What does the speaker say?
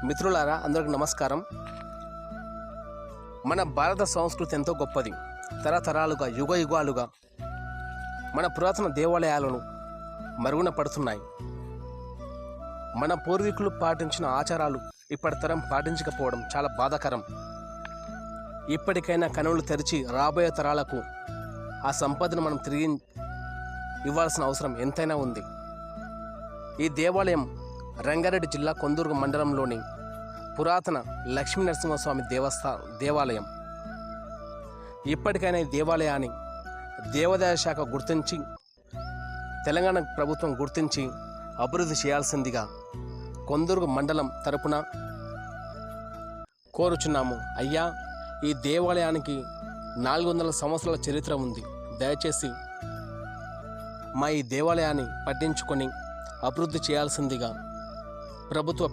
మిత్రులారా, అందరికి నమస్కారం. మన భారత సంస్కృతి ఎంతో గొప్పది. తరతరాలుగా యుగ యుగాలుగా మన పురాతన దేవాలయాలను మరుగున పడుతున్నాయి. మన పూర్వీకులు పాటించిన ఆచారాలు ఇప్పటి తరం పాటించకపోవడం చాలా బాధాకరం. ఇప్పటికైనా కనులు తెరిచి రాబోయే తరాలకు ఆ సంపదను మనం తిరిగి ఇవ్వాల్సిన అవసరం ఎంతైనా ఉంది. ఈ దేవాలయం రంగారెడ్డి జిల్లా కొందుర్గు మండలంలోని పురాతన లక్ష్మీ నరసింహస్వామి దేవాలయం. ఇప్పటికైనా ఈ దేవాలయాన్ని దేవాదాయ శాఖ గుర్తించి, తెలంగాణ ప్రభుత్వం గుర్తించి అభివృద్ధి చేయాల్సిందిగా కొందుర్గు మండలం తరపున కోరుచున్నాము. అయ్యా, ఈ దేవాలయానికి 400 సంవత్సరాల చరిత్ర ఉంది. దయచేసి మా ఈ దేవాలయాన్ని పట్టించుకొని అభివృద్ధి చేయాల్సిందిగా ప్రభుత్వ